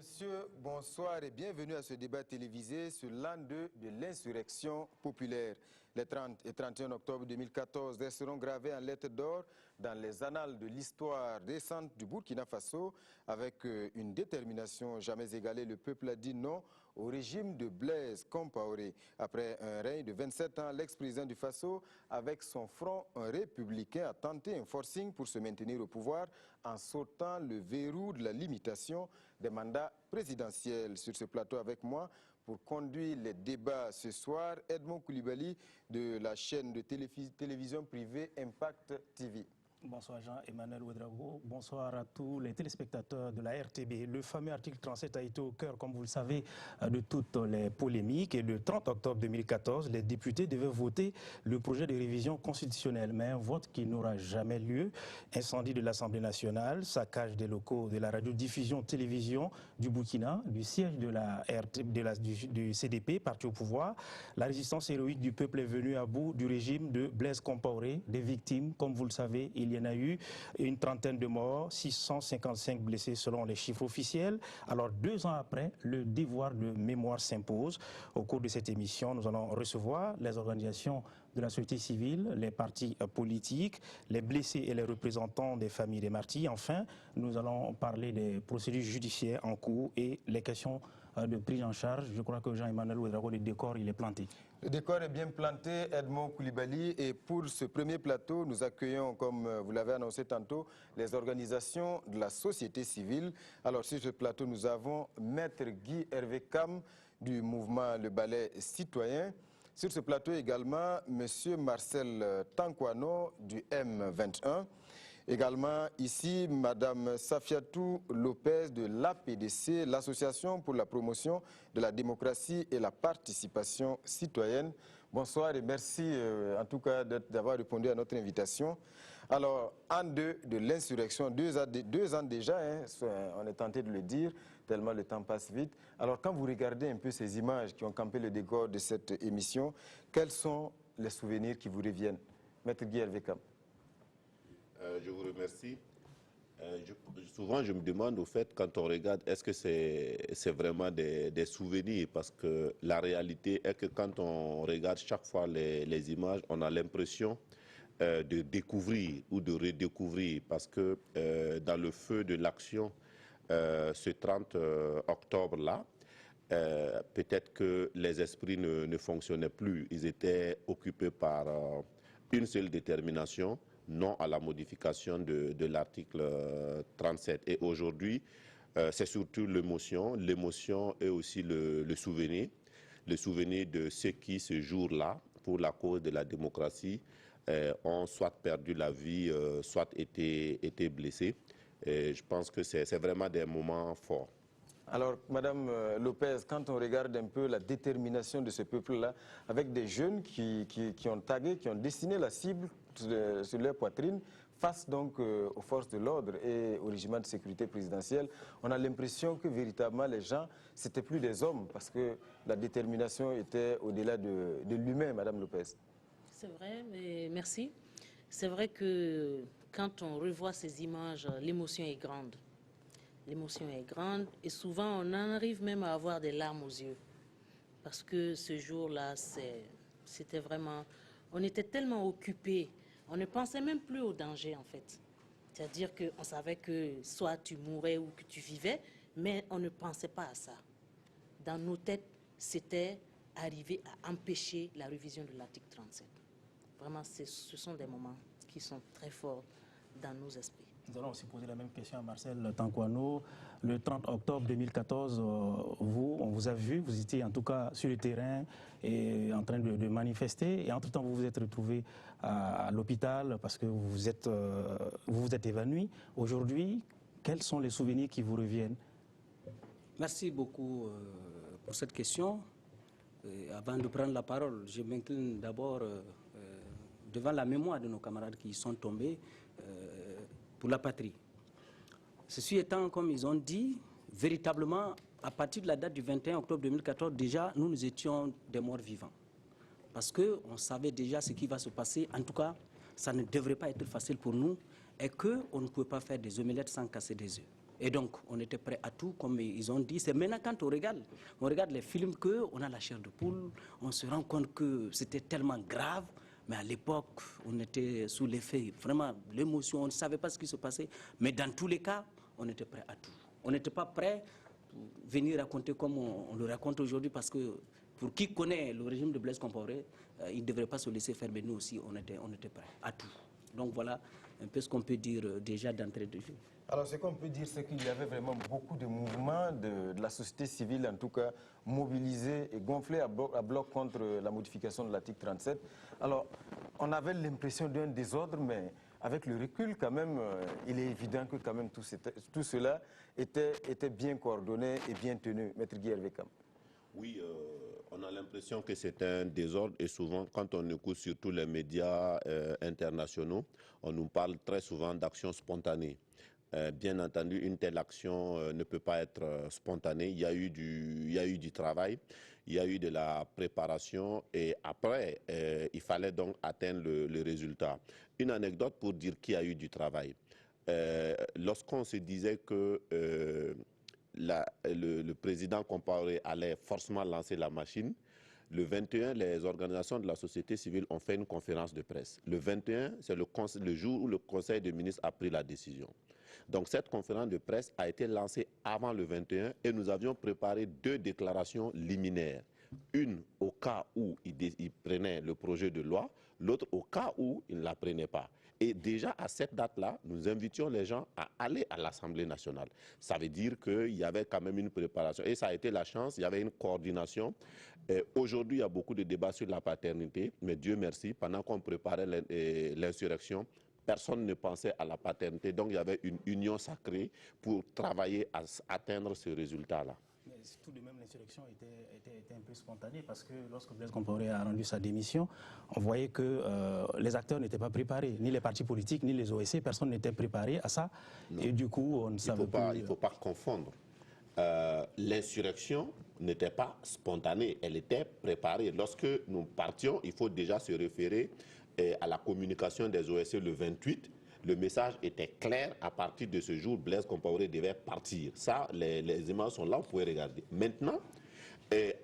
Messieurs, bonsoir et bienvenue à ce débat télévisé sur l'an 2 de l'insurrection populaire. Les 30 et 31 octobre 2014 resteront gravés en lettres d'or dans les annales de l'histoire récente du Burkina Faso. Avec une détermination jamais égalée, le peuple a dit non au régime de Blaise Compaoré. Après un règne de 27 ans, l'ex-président du Faso, avec son front républicain, a tenté un forcing pour se maintenir au pouvoir en sautant le verrou de la limitation des mandats présidentiels. Sur ce plateau avec moi, pour conduire les débats ce soir, Edmond Koulibaly de la chaîne de télévision privée Impact TV. Bonsoir Jean-Emmanuel Ouedraogo, bonsoir à tous les téléspectateurs de la RTB. Le fameux article 37 a été au cœur, comme vous le savez, de toutes les polémiques. Et le 30 octobre 2014, les députés devaient voter le projet de révision constitutionnelle. Mais un vote qui n'aura jamais lieu. Incendie de l'Assemblée nationale, saccage des locaux de la radiodiffusion-télévision du Burkina, du siège de la RTB, du CDP, parti au pouvoir. La résistance héroïque du peuple est venue à bout du régime de Blaise Compaoré. Des victimes, comme vous le savez, il y en a eu une trentaine de morts, 655 blessés selon les chiffres officiels. Alors 2 ans après, le devoir de mémoire s'impose. Au cours de cette émission, nous allons recevoir les organisations de la société civile, les partis politiques, les blessés et les représentants des familles des martyrs. Enfin, nous allons parler des procédures judiciaires en cours et les questions de prise en charge. Je crois que Jean-Emmanuel Ouedraogo, le décor, il est planté. Le décor est bien planté, Edmond Koulibaly, et pour ce premier plateau, nous accueillons, comme vous l'avez annoncé tantôt, les organisations de la société civile. Alors sur ce plateau, nous avons Maître Guy Hervé Kam du mouvement Le Balai Citoyen. Sur ce plateau également, M. Marcel Tankwano du M21. Également ici, Mme Safiatou Lopez de l'APDC, l'Association pour la promotion de la démocratie et la participation citoyenne. Bonsoir et merci en tout cas d'avoir répondu à notre invitation. Alors, an 2 de l'insurrection, 2 ans déjà, hein, on est tenté de le dire, tellement le temps passe vite. Alors, quand vous regardez un peu ces images qui ont campé le décor de cette émission, quels sont les souvenirs qui vous reviennent? Maître Guy Hervé Kam. Je vous remercie. Souvent, je me demande au fait, quand on regarde, est-ce que c'est vraiment des souvenirs? Parce que la réalité est que quand on regarde chaque fois les images, on a l'impression de découvrir ou de redécouvrir. Parce que dans le feu de l'action, ce 30 octobre-là, peut-être que les esprits ne fonctionnaient plus. Ils étaient occupés par une seule détermination, non à la modification de l'article 37. Et aujourd'hui, c'est surtout l'émotion. L'émotion est aussi le souvenir de ceux qui, ce jour-là, pour la cause de la démocratie, ont soit perdu la vie, soit été blessés. Et je pense que c'est vraiment des moments forts. Alors, Madame Lopez, quand on regarde un peu la détermination de ce peuple-là, avec des jeunes qui ont tagué, qui ont dessiné la cible sur leur poitrine, face donc aux forces de l'ordre et au régiment de sécurité présidentielle, on a l'impression que véritablement les gens, c'était plus des hommes, parce que la détermination était au-delà de l'humain, Madame Lopez. C'est vrai, mais merci. C'est vrai que quand on revoit ces images, l'émotion est grande. L'émotion est grande et souvent on en arrive même à avoir des larmes aux yeux. Parce que ce jour-là, c'était vraiment... On était tellement occupés, on ne pensait même plus au danger en fait. C'est-à-dire qu'on savait que soit tu mourais ou que tu vivais, mais on ne pensait pas à ça. Dans nos têtes, c'était arriver à empêcher la révision de l'article 37. Vraiment, ce sont des moments qui sont très forts dans nos esprits. Nous allons aussi poser la même question à Marcel Tankwano. Le 30 octobre 2014, on vous a vu, vous étiez en tout cas sur le terrain et en train de manifester. Et entre-temps, vous vous êtes retrouvé à l'hôpital parce que vous vous êtes évanoui. Aujourd'hui, quels sont les souvenirs qui vous reviennent? Merci beaucoup pour cette question. Avant de prendre la parole, je m'incline d'abord devant la mémoire de nos camarades qui sont tombés pour la patrie. Ceci étant, comme ils ont dit, véritablement, à partir de la date du 21 octobre 2014, déjà, nous étions des morts vivants. Parce qu'on savait déjà ce qui va se passer. En tout cas, ça ne devrait pas être facile pour nous et qu'on ne pouvait pas faire des omelettes sans casser des œufs. Et donc, on était prêt à tout, comme ils ont dit. C'est maintenant quand on regarde les films qu'on a la chair de poule, on se rend compte que c'était tellement grave. Mais à l'époque, on était sous l'effet, vraiment, l'émotion, on ne savait pas ce qui se passait. Mais dans tous les cas, on était prêt à tout. On n'était pas prêt pour venir raconter comme on le raconte aujourd'hui, parce que pour qui connaît le régime de Blaise Compaoré, il ne devrait pas se laisser faire, mais nous aussi, on était prêts à tout. Donc voilà un peu ce qu'on peut dire déjà d'entrée de jeu. Alors, ce qu'on peut dire, c'est qu'il y avait vraiment beaucoup de mouvements de la société civile, en tout cas, mobilisés et gonflés à bloc contre la modification de l'article 37. Alors, on avait l'impression d'un désordre, mais avec le recul, quand même, il est évident que quand même tout cela était bien coordonné et bien tenu. Maître Guy Hervé Kam. Oui, on a l'impression que c'est un désordre et souvent, quand on écoute surtout les médias internationaux, on nous parle très souvent d'actions spontanées. Bien entendu, une telle action ne peut pas être spontanée. Il y a eu du travail, il y a eu de la préparation et après, il fallait donc atteindre le résultat. Une anecdote pour dire qu'il y a eu du travail. Lorsqu'on se disait que le président Compaoré allait forcément lancer la machine, le 21, les organisations de la société civile ont fait une conférence de presse. Le 21, c'est le jour où le Conseil des ministres a pris la décision. Donc cette conférence de presse a été lancée avant le 21 et nous avions préparé 2 déclarations liminaires. Une au cas où il prenait le projet de loi, l'autre au cas où il ne la prenait pas. Et déjà à cette date-là, nous invitions les gens à aller à l'Assemblée nationale. Ça veut dire qu'il y avait quand même une préparation. Et ça a été la chance, il y avait une coordination. Aujourd'hui, il y a beaucoup de débats sur la paternité, mais Dieu merci, pendant qu'on préparait l'insurrection, personne ne pensait à la paternité, donc il y avait une union sacrée pour travailler à atteindre ce résultat-là. Mais tout de même, l'insurrection était un peu spontanée parce que lorsque Blaise Compaoré a rendu sa démission, on voyait que les acteurs n'étaient pas préparés, ni les partis politiques, ni les OSC, personne n'était préparé à ça. Non. Et du coup, on ne savait pas. Il ne faut pas confondre. L'insurrection n'était pas spontanée, elle était préparée. Lorsque nous partions, il faut déjà se référer à la communication des OSC le 28, le message était clair. À partir de ce jour, Blaise Compaoré devait partir. Ça, les images sont là, vous pouvez regarder. Maintenant,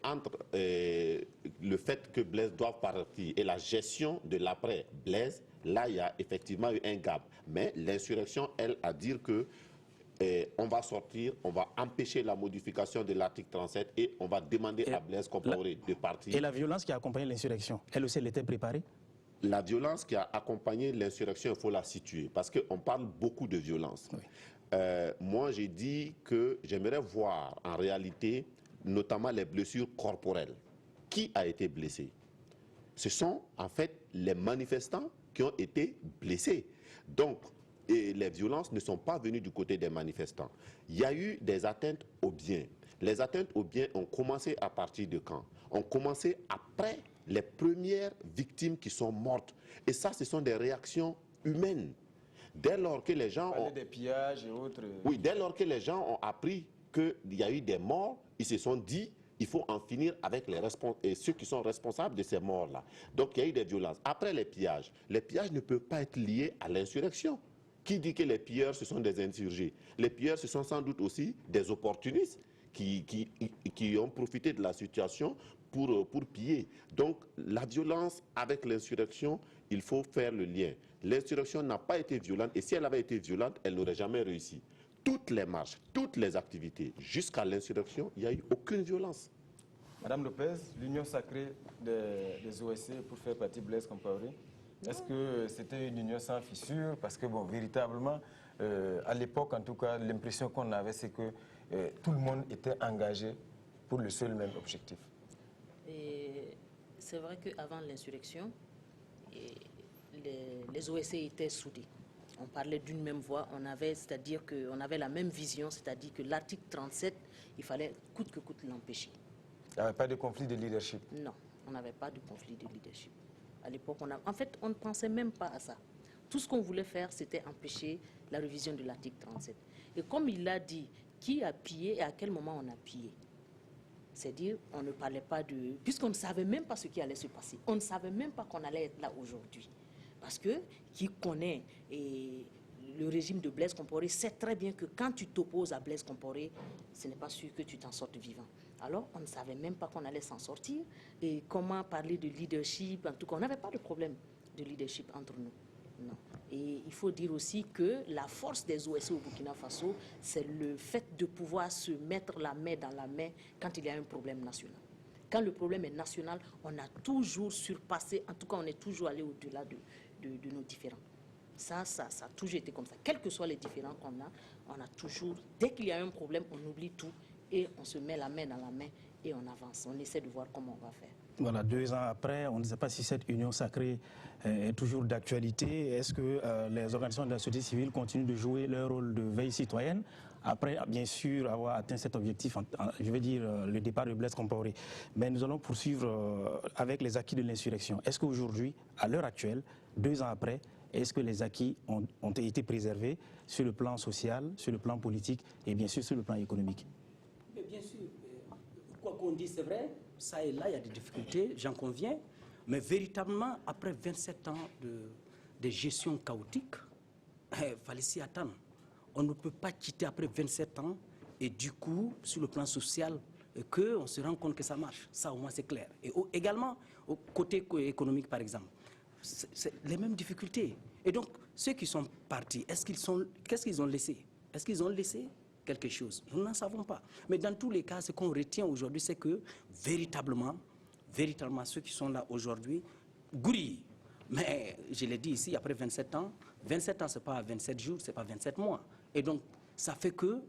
entre le fait que Blaise doit partir et la gestion de l'après Blaise, là, il y a effectivement eu un gap. Mais l'insurrection, elle, a dit que on va sortir, on va empêcher la modification de l'article 37 et on va demander à Blaise Compaoré de partir. Et la violence qui a accompagné l'insurrection, elle aussi, elle était préparée? La violence qui a accompagné l'insurrection, il faut la situer, parce qu'on parle beaucoup de violence. Oui. Moi, j'ai dit que j'aimerais voir en réalité, notamment les blessures corporelles. Qui a été blessé? Ce sont en fait les manifestants qui ont été blessés. Donc, les violences ne sont pas venues du côté des manifestants. Il y a eu des atteintes aux biens. Les atteintes aux biens ont commencé à partir de quand? Ont commencé après les premières victimes qui sont mortes. Et ça, ce sont des réactions humaines. Dès lors que les gens ont... des pillages et autres... Oui, dès lors que les gens ont appris qu'il y a eu des morts, ils se sont dit, il faut en finir avec ceux qui sont responsables de ces morts-là. Donc, il y a eu des violences. Après les pillages ne peuvent pas être liés à l'insurrection. Qui dit que les pilleurs, ce sont des insurgés? Les pilleurs, ce sont sans doute aussi des opportunistes qui ont profité de la situation pour piller. Donc, la violence avec l'insurrection, il faut faire le lien. L'insurrection n'a pas été violente, et si elle avait été violente, elle n'aurait jamais réussi. Toutes les marches, toutes les activités, jusqu'à l'insurrection, il n'y a eu aucune violence. Madame Lopez, l'union sacrée des OSC pour faire partie de Blaise Compaoré, est-ce que c'était une union sans fissure? Parce que, bon, véritablement, à l'époque, en tout cas, l'impression qu'on avait, c'est que tout le monde était engagé pour le seul même objectif. C'est vrai qu'avant l'insurrection, les OSC étaient soudés. On parlait d'une même voix, c'est-à-dire qu'on avait la même vision, c'est-à-dire que l'article 37, il fallait coûte que coûte l'empêcher. Il n'y avait pas de conflit de leadership? Non, on n'avait pas de conflit de leadership. À l'époque, en fait, on ne pensait même pas à ça. Tout ce qu'on voulait faire, c'était empêcher la révision de l'article 37. Et comme il l'a dit, qui a pillé et à quel moment on a pillé? C'est-à-dire, on ne parlait pas de... Puisqu'on ne savait même pas ce qui allait se passer. On ne savait même pas qu'on allait être là aujourd'hui. Parce que qui connaît le régime de Blaise Compaoré sait très bien que quand tu t'opposes à Blaise Compaoré, ce n'est pas sûr que tu t'en sortes vivant. Alors, on ne savait même pas qu'on allait s'en sortir. Et comment parler de leadership? En tout cas, on n'avait pas de problème de leadership entre nous. Non. Et il faut dire aussi que la force des OSC au Burkina Faso, c'est le fait de pouvoir se mettre la main dans la main quand il y a un problème national. Quand le problème est national, on a toujours surpassé, en tout cas, on est toujours allé au-delà de nos différends. Ça a toujours été comme ça. Quels que soient les différends qu'on a, on a toujours, dès qu'il y a un problème, on oublie tout et on se met la main dans la main et on avance. On essaie de voir comment on va faire. Voilà, 2 ans après, on ne sait pas si cette union sacrée est toujours d'actualité. Est-ce que les organisations de la société civile continuent de jouer leur rôle de veille citoyenne après, bien sûr, avoir atteint cet objectif, je veux dire, le départ de Blaise Compaoré. Mais nous allons poursuivre avec les acquis de l'insurrection. Est-ce qu'aujourd'hui, à l'heure actuelle, 2 ans après, est-ce que les acquis ont été préservés sur le plan social, sur le plan politique et bien sûr sur le plan économique? Mais bien sûr, quoi qu'on dise, c'est vrai, ça et là, il y a des difficultés, j'en conviens, mais véritablement, après 27 ans de gestion chaotique, il fallait s'y attendre. On ne peut pas quitter après 27 ans et du coup, sur le plan social, qu'on se rend compte que ça marche. Ça, au moins, c'est clair. Et également, au côté économique, par exemple, c'est les mêmes difficultés. Et donc, ceux qui sont partis, qu'est-ce qu'ils ont laissé? Est-ce qu'ils ont laissé quelque chose? Nous n'en savons pas. Mais dans tous les cas, ce qu'on retient aujourd'hui, c'est que véritablement, ceux qui sont là aujourd'hui grillent. Mais je l'ai dit ici, après 27 ans, ce n'est pas 27 jours, ce n'est pas 27 mois. Et donc, ça fait que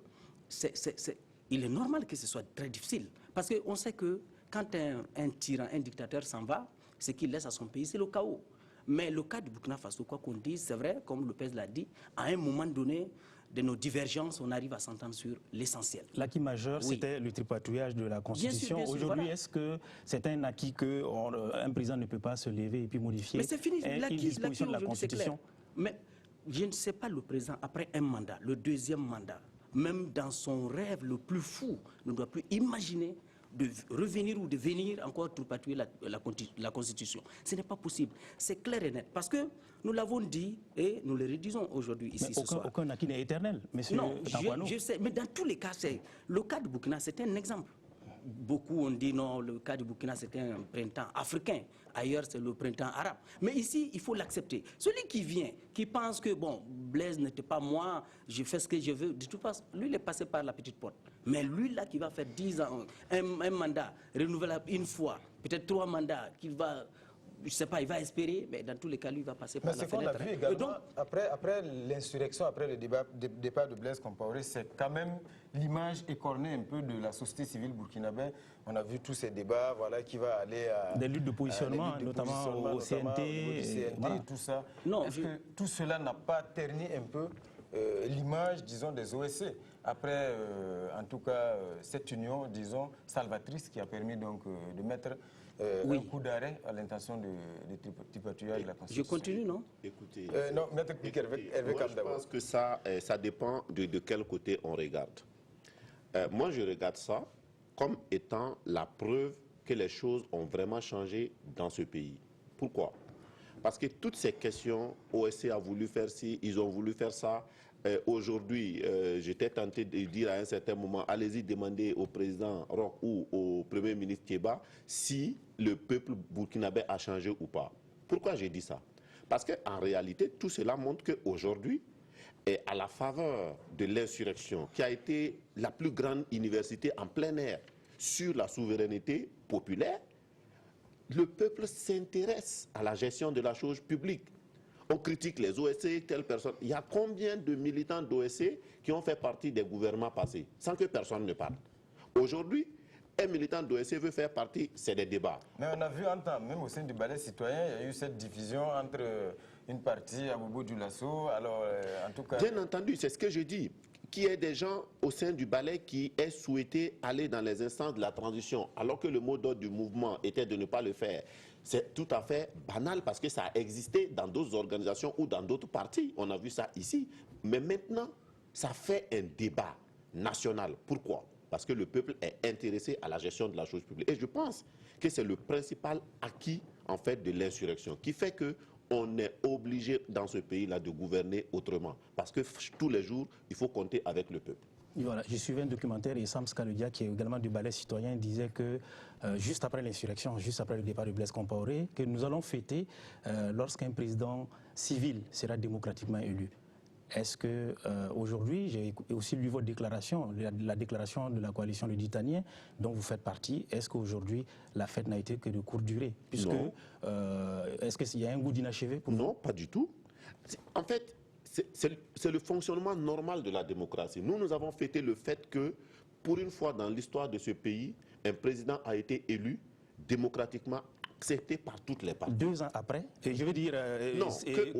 il est normal que ce soit très difficile. Parce qu'on sait que quand un tyran, un dictateur s'en va, ce qu'il laisse à son pays, c'est le chaos. Mais le cas du Burkina Faso, quoi qu'on dise, c'est vrai, comme Lopez l'a dit, à un moment donné, de nos divergences, on arrive à s'entendre sur l'essentiel. L'acquis majeur, oui, c'était le tripatouillage de la Constitution. Aujourd'hui, voilà. Est-ce que c'est un acquis qu'un président ne peut pas se lever et puis modifier? Mais c'est fini, une disposition de la Constitution? Mais je ne sais pas, le président, après un mandat, le deuxième mandat, même dans son rêve le plus fou, ne doit plus imaginer de revenir ou de venir encore tripatouiller la Constitution. Ce n'est pas possible. C'est clair et net. Parce que nous l'avons dit et nous le redisons aujourd'hui ici ce soir. Aucun acquis n'est éternel, monsieur. Non, je sais. Mais dans tous les cas, le cas du Burkina, c'est un exemple. Beaucoup ont dit non, le cas du Burkina, c'est un printemps africain. Ailleurs, c'est le printemps arabe. Mais ici, il faut l'accepter. Celui qui vient, qui pense que, bon, Blaise n'était pas moi, je fais ce que je veux, de toute façon, lui, il est passé par la petite porte. Mais lui, là, qui va faire 10 ans, un mandat, renouvelable une fois, peut-être 3 mandats, qu'il va... Je ne sais pas, il va espérer, mais dans tous les cas, lui, il va passer par la fenêtre. Mais c'est qu'on a vu également, donc, après l'insurrection, après le départ de Blaise Compaoré, c'est quand même l'image écornée un peu de la société civile burkinabé. On a vu tous ces débats, voilà, qui va aller à... Des luttes de positionnement, notamment au CNT. Voilà. Et tout ça. Est-ce que tout cela n'a pas terni un peu l'image, disons, des OSC après, en tout cas, cette union, disons, salvatrice qui a permis donc de mettre... un coup d'arrêt à l'intention de tripatouillage de la Constitution. Je continue, non? Écoutez, non, Maître Hervé je pense que ça dépend de quel côté on regarde. Moi, je regarde ça comme étant la preuve que les choses ont vraiment changé dans ce pays. Pourquoi? Parce que toutes ces questions, OSC a voulu faire ci, ils ont voulu faire ça. Aujourd'hui, j'étais tenté de dire à un certain moment, allez-y demander au président Roch ou au premier ministre Kéba si le peuple burkinabé a changé ou pas. Pourquoi j'ai dit ça? Parce qu'en réalité, tout cela montre qu'aujourd'hui, à la faveur de l'insurrection, qui a été la plus grande université en plein air sur la souveraineté populaire, le peuple s'intéresse à la gestion de la chose publique. On critique les OSC, telle personne. Il y a combien de militants d'OSC qui ont fait partie des gouvernements passés, sans que personne ne parle? Aujourd'hui, un militant d'OSC veut faire partie, c'est des débats. Mais on a vu en temps, même au sein du ballet citoyen, il y a eu cette division entre une partie à Bobo du Lasso, alors en tout cas... Bien entendu, c'est ce que je dis. Qu'il y ait des gens au sein du ballet qui aient souhaité aller dans les instances de la transition, alors que le mot d'ordre du mouvement était de ne pas le faire. C'est tout à fait banal parce que ça a existé dans d'autres organisations ou dans d'autres partis. On a vu ça ici. Mais maintenant, ça fait un débat national. Pourquoi? Parce que le peuple est intéressé à la gestion de la chose publique. Et je pense que c'est le principal acquis, en fait, de l'insurrection, qui fait que on est obligé dans ce pays-là de gouverner autrement. Parce que tous les jours, il faut compter avec le peuple. Voilà, je suivais un documentaire et Sam Skalodia, qui est également du Balai citoyen, disait que juste après l'insurrection, juste après le départ de Blaise Compaoré, que nous allons fêter lorsqu'un président civil sera démocratiquement élu. Est-ce que aujourd'hui, j'ai aussi lu votre déclaration, la déclaration de la coalition Le Ditanien, dont vous faites partie. Est-ce qu'aujourd'hui, la fête n'a été que de courte durée? Puisque, est-ce qu'il y a un goût d'inachevé pour vous? Non, pas du tout. En fait, c'est le fonctionnement normal de la démocratie. Nous avons fêté le fait que, pour une fois dans l'histoire de ce pays, un président a été élu démocratiquement, accepté par toutes les parties. 2 ans après, et je veux dire,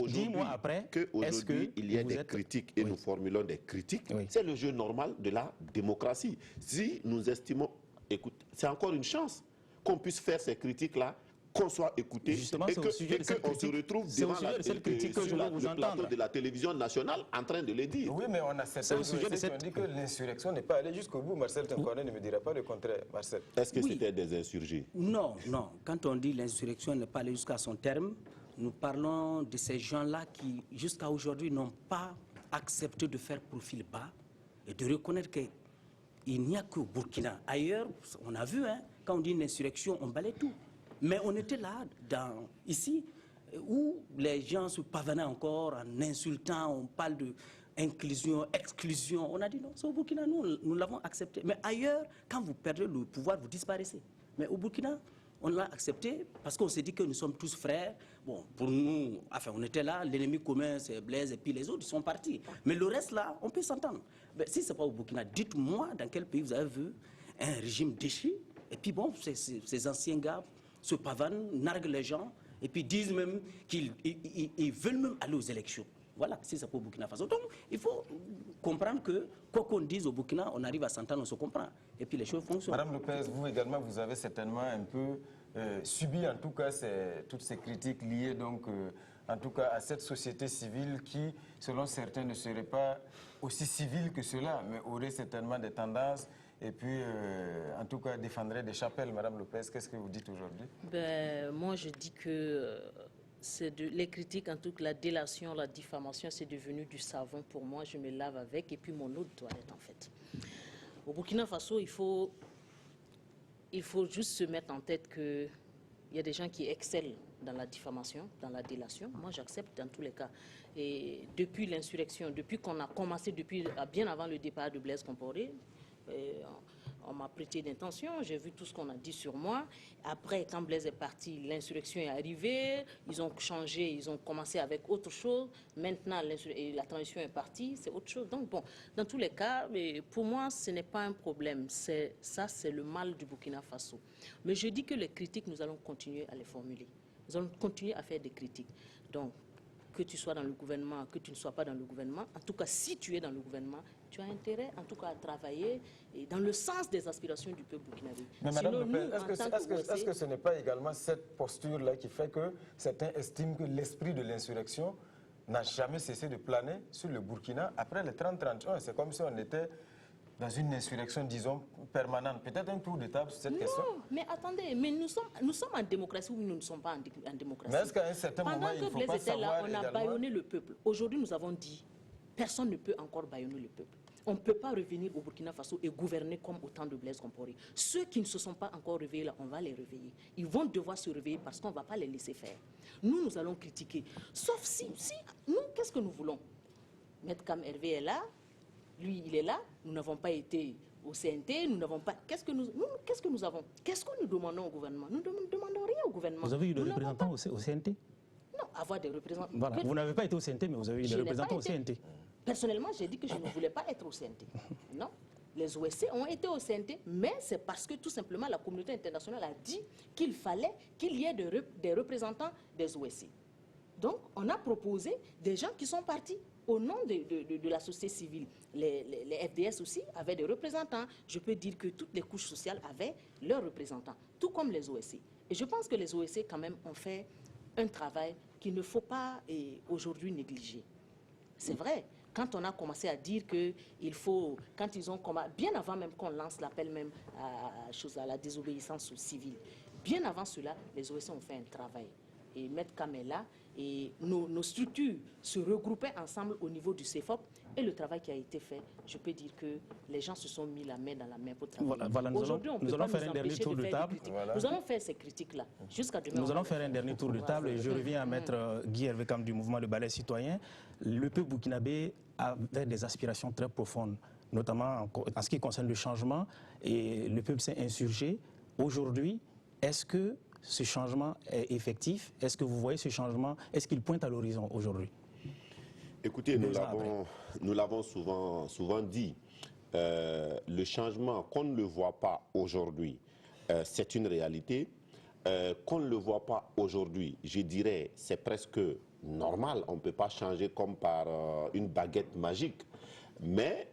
10 mois après, est-ce qu'il y a des critiques et nous formulons des critiques, c'est le jeu normal de la démocratie. Si nous estimons, écoute, c'est encore une chance qu'on puisse faire ces critiques-là, qu'on soit écouté justement, et qu'on se retrouve devant le plateau de la télévision nationale en train de le dire. Oui, mais on a certains qui ont dit que l'insurrection n'est pas allée jusqu'au bout. Marcel Tinkorné ne me dira pas le contraire. Marcel. Est-ce que c'était des insurgés? Non, non. Quand on dit l'insurrection n'est pas allée jusqu'à son terme, nous parlons de ces gens-là qui, jusqu'à aujourd'hui, n'ont pas accepté de faire profil bas et de reconnaître qu'il n'y a qu'au Burkina. Ailleurs, on a vu, hein, quand on dit une insurrection, on balaye tout. Mais on était là, ici, où les gens se pavanaient encore en insultant, on parle d'inclusion, exclusion. On a dit non, c'est au Burkina, nous l'avons accepté. Mais ailleurs, quand vous perdez le pouvoir, vous disparaissez. Mais au Burkina, on l'a accepté parce qu'on s'est dit que nous sommes tous frères. Bon, pour nous, enfin, on était là, l'ennemi commun, c'est Blaise, et puis les autres, ils sont partis. Mais le reste, là, on peut s'entendre. Si ce n'est pas au Burkina, dites-moi dans quel pays vous avez vu un régime déchu. Et puis bon, ces anciens gars se pavanent, narguent les gens, et puis disent même qu'ils veulent même aller aux élections. Voilà, c'est ça pour Burkina Faso. Donc, il faut comprendre que, quoi qu'on dise au Burkina, on arrive à s'entendre, on se comprend. Et puis les choses fonctionnent. Madame Lopez, vous également, vous avez certainement un peu subi, en tout cas, toutes ces critiques liées, donc, en tout cas, à cette société civile qui, selon certains, ne serait pas aussi civile que cela, mais aurait certainement des tendances et puis, en tout cas, défendrait des chapelles. Madame Lopez, qu'est-ce que vous dites aujourd'hui? Moi, je dis que les critiques, en tout cas, la délation, la diffamation, c'est devenu du savon pour moi. Je me lave avec, et puis mon eau de toilette, en fait. Au Burkina Faso, il faut juste se mettre en tête qu'il y a des gens qui excellent dans la diffamation, dans la délation. Moi, j'accepte dans tous les cas. Et depuis l'insurrection, depuis qu'on a commencé, bien avant le départ de Blaise Compaoré, on m'a prêté d'intention, j'ai vu tout ce qu'on a dit sur moi. Après, quand Blaise est parti, l'insurrection est arrivée, ils ont changé, ils ont commencé avec autre chose. Maintenant, la transition est partie, c'est autre chose. Donc bon, dans tous les cas, pour moi, ce n'est pas un problème. Ça, c'est le mal du Burkina Faso. Mais je dis que les critiques, nous allons continuer à les formuler. Nous allons continuer à faire des critiques. Donc, que tu sois dans le gouvernement, que tu ne sois pas dans le gouvernement, en tout cas, si tu es dans le gouvernement, tu as intérêt, en tout cas, à travailler dans le sens des aspirations du peuple burkinabé. Mais Madame Lopez, est-ce que ce n'est pas également cette posture-là qui fait que certains estiment que l'esprit de l'insurrection n'a jamais cessé de planer sur le Burkina après le 30-31? C'est comme si on était dans une insurrection, disons, permanente. Peut-être un tour de table sur cette question? Non, mais attendez, mais nous sommes en démocratie ou nous ne sommes pas en démocratie? Mais est-ce qu'à un certain moment, il ne faut pas savoir on a bâillonné le peuple. Aujourd'hui, nous avons dit, personne ne peut encore bâillonner le peuple. On ne peut pas revenir au Burkina Faso et gouverner comme au temps de Blaise Compaoré. Ceux qui ne se sont pas encore réveillés, là, on va les réveiller. Ils vont devoir se réveiller parce qu'on ne va pas les laisser faire. Nous allons critiquer. Sauf si nous, qu'est-ce que nous voulons? Maître Kam Hervé est là, lui, il est là. Nous n'avons pas été au CNT, nous n'avons pas... Qu'est-ce que nous avons? Qu'est-ce que nous demandons au gouvernement? Nous ne demandons rien au gouvernement. Vous avez eu des représentants au CNT? Non, avoir des représentants... Voilà, vous n'avez pas été au CNT, mais vous avez eu des représentants au CNT. Personnellement, j'ai dit que je ne voulais pas être au CNT. Non, les OSC ont été au CNT, mais c'est parce que tout simplement la communauté internationale a dit qu'il fallait qu'il y ait des représentants des OSC. Donc, on a proposé des gens qui sont partis au nom de la société civile. Les FDS aussi avaient des représentants. Je peux dire que toutes les couches sociales avaient leurs représentants, tout comme les OSC. Et je pense que les OSC, quand même, ont fait un travail qu'il ne faut pas aujourd'hui négliger. C'est vrai. Quand on a commencé à dire qu'il faut, quand ils ont commencé, bien avant même qu'on lance l'appel même à la désobéissance civile, bien avant cela, les OSC ont fait un travail. Et Maître Kamela, et nos structures se regroupaient ensemble au niveau du CEFOP et le travail qui a été fait, je peux dire que les gens se sont mis la main dans la main pour travailler. Voilà, Aujourd'hui, on peut pas faire un dernier tour de table. Nous allons faire ces critiques-là jusqu'à demain. Nous allons faire un dernier tour de table et je reviens à Maître Guy Hervé Cam du mouvement de balai citoyen. Le peuple burkinabé avait des aspirations très profondes, notamment en ce qui concerne le changement, et le peuple s'est insurgé. Aujourd'hui, est-ce que ce changement est effectif? Est-ce que vous voyez ce changement? Est-ce qu'il pointe à l'horizon aujourd'hui? Écoutez, nous l'avons souvent dit. Le changement, qu'on ne le voit pas aujourd'hui, c'est une réalité. Qu'on ne le voit pas aujourd'hui, je dirais, c'est presque normal. On ne peut pas changer comme par une baguette magique. Mais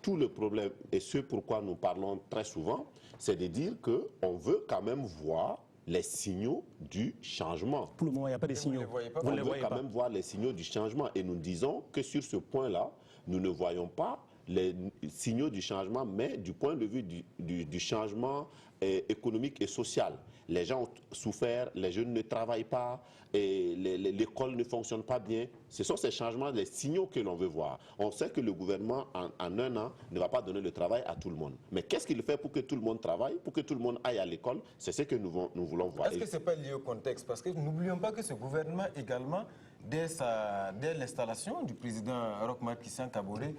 tout le problème, et ce pourquoi nous parlons très souvent, c'est de dire qu'on veut quand même voir les signaux du changement. Pour le moment, il n'y a pas de signaux. On veut quand même voir les signaux du changement. Et nous disons que sur ce point-là, nous ne voyons pas les signaux du changement, mais du point de vue du changement économique et social. Les gens ont souffert, les jeunes ne travaillent pas, l'école ne fonctionne pas bien. Ce sont ces changements, les signaux que l'on veut voir. On sait que le gouvernement, en un an, ne va pas donner le travail à tout le monde. Mais qu'est-ce qu'il fait pour que tout le monde travaille, pour que tout le monde aille à l'école? C'est ce que nous voulons voir. Est-ce que ce n'est pas lié au contexte? Parce que n'oublions pas que ce gouvernement également, dès l'installation du président Roch Marc Christian Kaboré,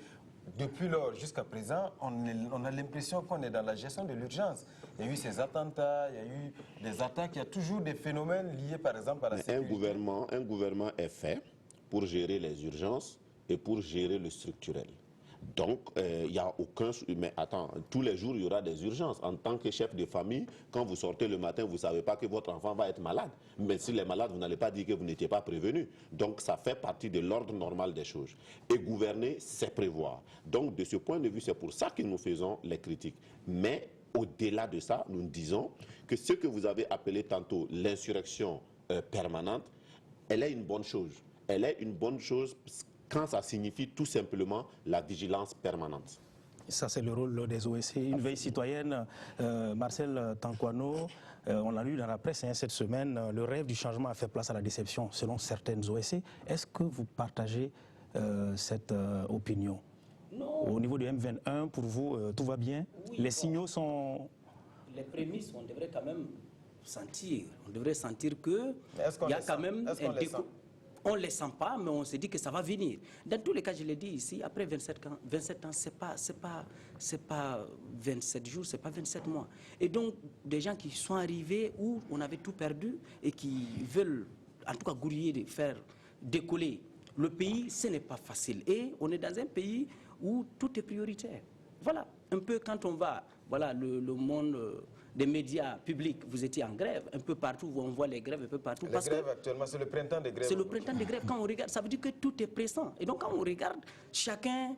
depuis lors jusqu'à présent, on a l'impression qu'on est dans la gestion de l'urgence. Il y a eu ces attentats, il y a eu des attaques, il y a toujours des phénomènes liés par exemple à la sécurité. Un gouvernement est fait pour gérer les urgences et pour gérer le structurel. Donc, il n'y a aucun... Mais attends, tous les jours, il y aura des urgences. En tant que chef de famille, quand vous sortez le matin, vous ne savez pas que votre enfant va être malade. Mais s'il est malade, vous n'allez pas dire que vous n'étiez pas prévenu. Donc, ça fait partie de l'ordre normal des choses. Et gouverner, c'est prévoir. Donc, de ce point de vue, c'est pour ça que nous faisons les critiques. Mais, au-delà de ça, nous disons que ce que vous avez appelé tantôt l'insurrection permanente, elle est une bonne chose. Elle est une bonne chose quand ça signifie tout simplement la vigilance permanente. Ça, c'est le rôle des OSC. Une veille citoyenne, Marcel Tankwano, on l'a lu dans la presse cette semaine, le rêve du changement a fait place à la déception, selon certaines OSC. Est-ce que vous partagez cette opinion? Non. Au niveau du M21, pour vous, tout va bien? Oui, les signaux sont... Les prémices, on devrait quand même sentir. On devrait sentir qu'il y a quand même un déco. On ne les sent pas, mais on se dit que ça va venir. Dans tous les cas, je l'ai dit ici, après 27 ans, ce n'est pas 27 jours, ce n'est pas 27 mois. Et donc, des gens qui sont arrivés où on avait tout perdu et qui veulent, en tout cas, gouiller de faire décoller le pays, ce n'est pas facile. Et on est dans un pays où tout est prioritaire. Voilà, un peu quand on va, voilà, le monde des médias publics, vous étiez en grève, un peu partout, où on voit les grèves un peu partout. Les grèves actuellement, c'est le printemps des grèves. C'est le printemps des grèves. Quand on regarde, ça veut dire que tout est pressant. Et donc quand on regarde, chacun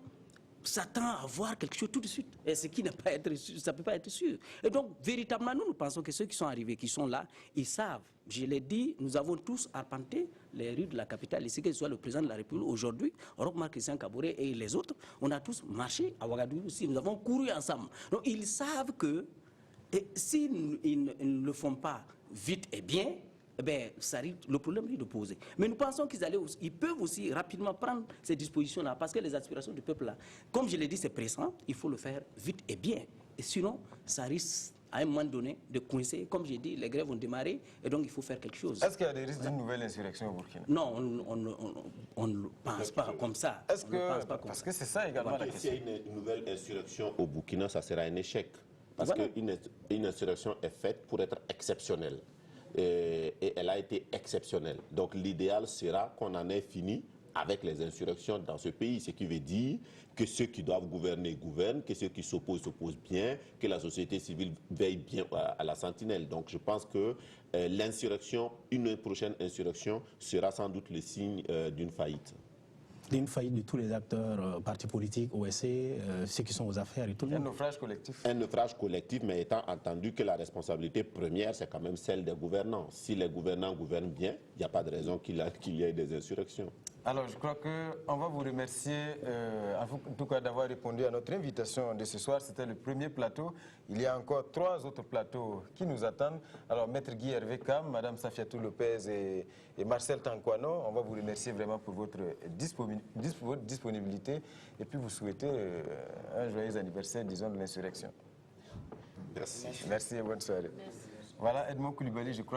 s'attend à voir quelque chose tout de suite. Et ce qui ne peut pas être sûr, ça ne peut pas être sûr. Et donc, véritablement, nous pensons que ceux qui sont arrivés, qui sont là, ils savent. Je l'ai dit, nous avons tous arpenté les rues de la capitale, ici, que ce soit le président de la République aujourd'hui, Roch Marc Christian Kaboré et les autres, on a tous marché à Ouagadougou aussi, nous avons couru ensemble. Donc, ils savent que s'ils ne le font pas vite et bien, eh bien, le problème est de poser. Mais nous pensons qu'ils peuvent aussi rapidement prendre ces dispositions-là, parce que les aspirations du peuple-là, comme je l'ai dit, c'est pressant, il faut le faire vite et bien. Et sinon, ça risque à un moment donné de coincer. Comme j'ai dit, les grèves vont démarrer, et donc il faut faire quelque chose. Est-ce qu'il y a des risques d'une nouvelle insurrection au Burkina? Non, on ne pense pas comme ça. Est-ce que, parce que c'est ça également la question. S'il y a une nouvelle insurrection au Burkina, ça sera un échec. Parce Voilà. qu'une insurrection est faite pour être exceptionnelle. Et elle a été exceptionnelle. Donc l'idéal sera qu'on en ait fini avec les insurrections dans ce pays, ce qui veut dire que ceux qui doivent gouverner gouvernent, que ceux qui s'opposent bien, que la société civile veille bien à la sentinelle. Donc je pense que l'insurrection, une prochaine insurrection, sera sans doute le signe d'une faillite. D'une faillite de tous les acteurs, partis politiques, OSC, ceux qui sont aux affaires et tout le monde. Un naufrage collectif. Un naufrage collectif, mais étant entendu que la responsabilité première, c'est quand même celle des gouvernants. Si les gouvernants gouvernent bien, il n'y a pas de raison qu'il y ait des insurrections. Alors, je crois qu'on va vous remercier, en tout cas, d'avoir répondu à notre invitation de ce soir. C'était le premier plateau. Il y a encore 3 autres plateaux qui nous attendent. Alors, Maître Guy Hervé Kam, Madame Safiatou Lopez et Marcel Tankwano, on va vous remercier vraiment pour votre disponibilité et puis vous souhaiter un joyeux anniversaire, disons, de l'insurrection. Merci. Merci et bonne soirée. Merci. Voilà, Edmond Koulibaly, je crois.